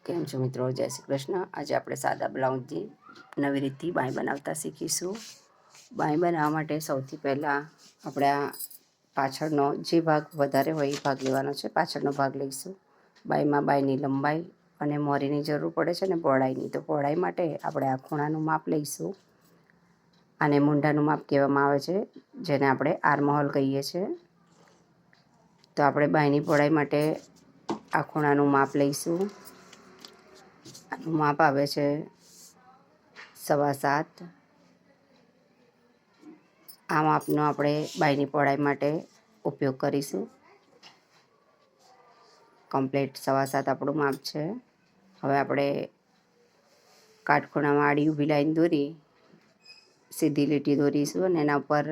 કેમ છો મિત્રો? જય શ્રી કૃષ્ણ. આજે આપણે સાદા બ્લાઉઝની નવી રીતથી બાંય બનાવતા શીખીશું. બાંય બનાવવા માટે સૌથી પહેલાં આપણે આ પાછળનો જે ભાગ વધારે હોય એ ભાગ લેવાનો છે. પાછળનો ભાગ લઈશું. બાંયમાં બાંયની લંબાઈ અને મોરીની જરૂર પડે છે ને પહોળાઈની. તો પહોળાઈ માટે આપણે આ ખૂણાનું માપ લઈશું. આને મૂંઢાનું માપ કહેવામાં આવે છે, જેને આપણે આર્મહોલ કહીએ છીએ. તો આપણે બાંયની પહોળાઈ માટે આ ખૂણાનું માપ લઈશું. આનું માપ આવે છે 7.25. આ માપનો આપણે બાંયની પહોળાઈ માટે ઉપયોગ કરીશું. કમ્પ્લીટ 7.25 આપણું માપ છે. હવે આપણે કાટખૂણામાં આડી ઊભી લાઈન દોરી સીધી લીટી દોરીશું અને એના ઉપર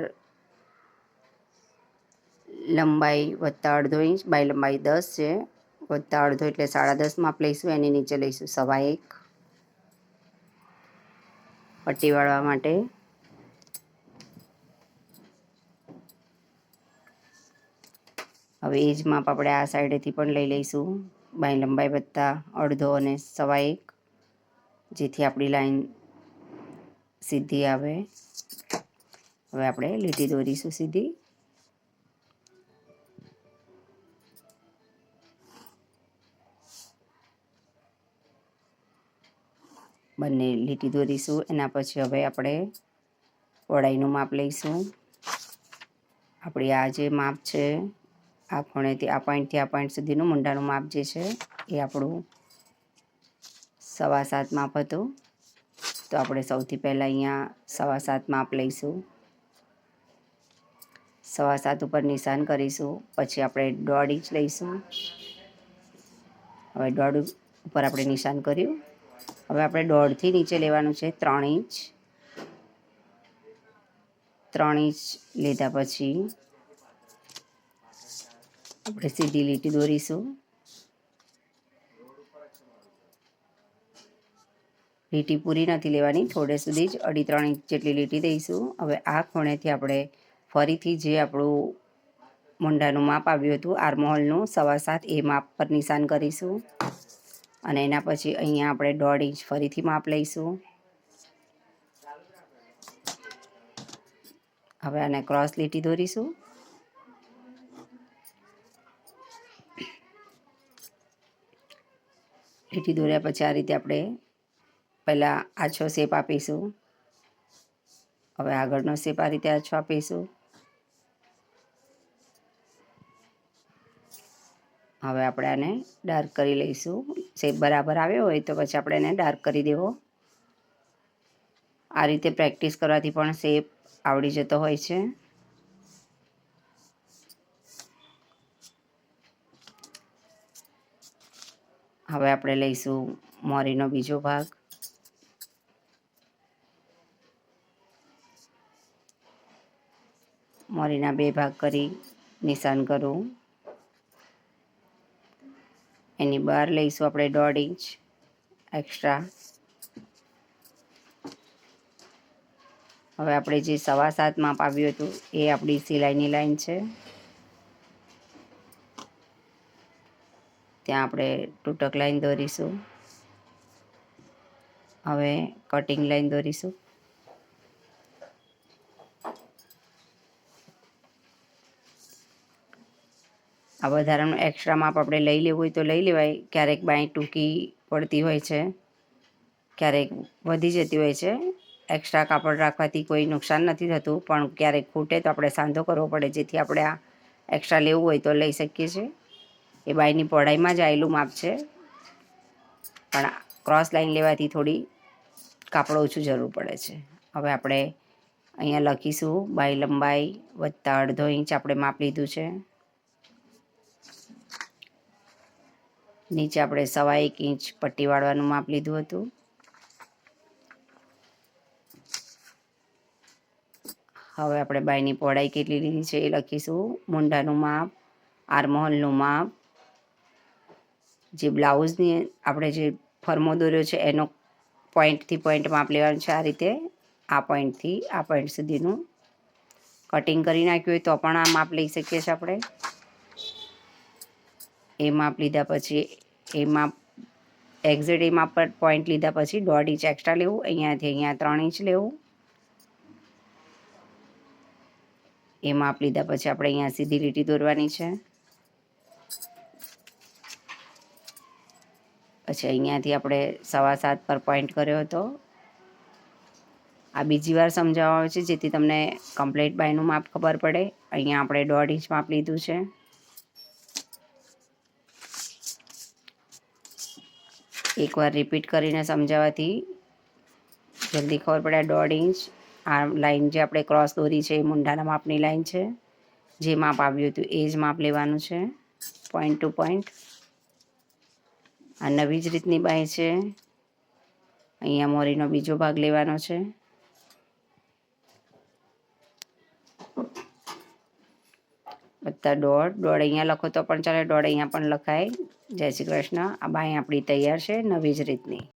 લંબાઈ +1/2 ઇંચ, બાય લંબાઈ 10 છે, +1/2 એટલે 10.5 માપ લઈશું. એની નીચે લઈશું 1.25 પટ્ટી વાળવા માટે. હવે એ જ માપ આપણે આ સાઈડેથી પણ લઈ લઈશું, બાય લંબાઈ +1/2 અને 1.25, જેથી આપણી લાઈન સીધી આવે. હવે આપણે લીટી દોરીશું સીધી. બંને લીટી દોરીશું. એના પછી હવે આપણે પહોળાઈનું માપ લઈશું. આપણી આ જે માપ છે, આ ખૂણેથી આ પોઈન્ટ સુધીનું મૂંઢાનું માપ જે છે એ આપણું 7.25 માપ હતું. તો આપણે સૌથી પહેલાં અહીંયા 7.25 માપ લઈશું. 7.25 ઉપર નિશાન કરીશું. પછી આપણે 1.5 ઇંચ લઈશું. હવે 1.5 ઉપર આપણે નિશાન કર્યું. હવે આપણે 1.5થી નીચે લેવાનું છે 3 ઇંચ. 3 ઇંચ લીધા પછી આપણે સીધી લીટી દોરીશું. લીટી પૂરી નથી લેવાની, થોડે સુધી જ 2.5-3 ઇંચ જેટલી લીટી દઈશું. હવે આ ખૂણેથી આપણે ફરીથી જે આપણું મૂંઢાનું માપ આવ્યું હતું આર્મહોલનું 7.25, એ માપ પર નિશાન કરીશું. અને એના પછી અહીંયા આપણે 1.5 ઇંચ ફરીથી માપ લઈશું. હવે આને ક્રોસ લીટી દોરીશું. લીટી દોર્યા પછી આ રીતે આપણે પહેલાં આછો શેપ આપીશું. હવે આગળનો શેપ આ રીતે આછો આપીશું. હવે આપણે આને ડાર્ક કરી લઈશું. શેપ બરાબર આવ્યો હોય તો પછી આપણે એને ડાર્ક કરી દેવો. આ રીતે પ્રેક્ટિસ કરવાથી પણ શેપ આવડી જતો હોય છે. હવે આપણે લઈશું મોરીનો બીજો ભાગ. મોરીના 2 ભાગ કરી નિશાન કરું. એની બહાર લઈશું આપણે 1.5 ઇંચ એક્સ્ટ્રા. હવે આપણે જે 7.25 માપ આવ્યું હતું એ આપણી સિલાઈની લાઈન છે. ત્યાં આપણે તૂટક લાઈન દોરીશું. હવે કટિંગ લાઈન દોરીશું. આ વધારાનું એક્સ્ટ્રા માપ આપણે લઈ લેવું હોય તો લઈ લેવાય. ક્યારેક બાંય ટૂંકી પડતી હોય છે, ક્યારેક વધી જતી હોય છે. એક્સ્ટ્રા કાપડ રાખવાથી કોઈ નુકસાન નથી થતું, પણ ક્યારેક ખૂટે તો આપણે સાંધો કરવો પડે, જેથી આપણે આ એક્સ્ટ્રા લેવું હોય તો લઈ શકીએ છીએ. એ બાંયની પહોળાઈમાં જ આવેલું માપ છે, પણ ક્રોસ લાઈન લેવાથી થોડી કાપડ ઓછું જરૂર પડે છે. હવે આપણે અહીંયા લખીશું બાય લંબાઈ +1/2 ઇંચ આપણે માપ લીધું છે. નીચે આપણે 1.25 ઇંચ પટ્ટી વાળવાનું માપ લીધું હતું. હવે આપણે બાયની પહોળાઈ કેટલી લીધી છે એ લખીશું. મૂંઢાનું માપ, આર્મહોલનું માપ, જે બ્લાઉઝની આપણે જે ફરમો દોર્યો છે એનો પોઈન્ટથી પોઈન્ટ માપ લેવાનું છે. આ રીતે આ પોઈન્ટથી આ પોઈન્ટ સુધીનું કટિંગ કરી નાખ્યું હોય તો પણ આ માપ લઈ શકીએ છીએ આપણે. એ માપ લીધા પછી એ માપ એક્ઝેટ એ માપ પર પોઈન્ટ લીધા પછી 1.5 ઇંચ એક્સ્ટ્રા લેવું, અહીંયાથી અહીંયા 3 ઇંચ લેવું. એ માપ લીધા પછી આપણે અહીંયા સીધી લીટી દોરવાની છે. પછી અહીંયાથી આપણે 7.25 પર પોઈન્ટ કર્યો હતો. આ બીજી વાર સમજાવવામાં આવે છે જેથી તમને કમ્પ્લીટ બાયનું માપ ખબર પડે. અહીંયા આપણે 1.5 ઇંચ માપ લીધું છે. એકવાર રિપીટ કરીને સમજાવવાથી જલ્દી ખબર પડે. 1.5 ઇંચ આ લાઈન જે આપણે ક્રોસ દોરી છે એ મૂંઢાના માપની લાઈન છે. જે માપ આવ્યું હતું એ જ માપ લેવાનું છે પોઈન્ટ ટુ પોઈન્ટ. આ નવી જ રીતની બાય છે. અહીંયા મોરીનો બીજો ભાગ લેવાનો છે. બધા દોઢ અહીંયા લખો તો પણ ચાલે, 1.5 અહીંયા પણ લખાય. જય શ્રી કૃષ્ણ. આ બાય આપણી તૈયાર છે નવી જ રીતની.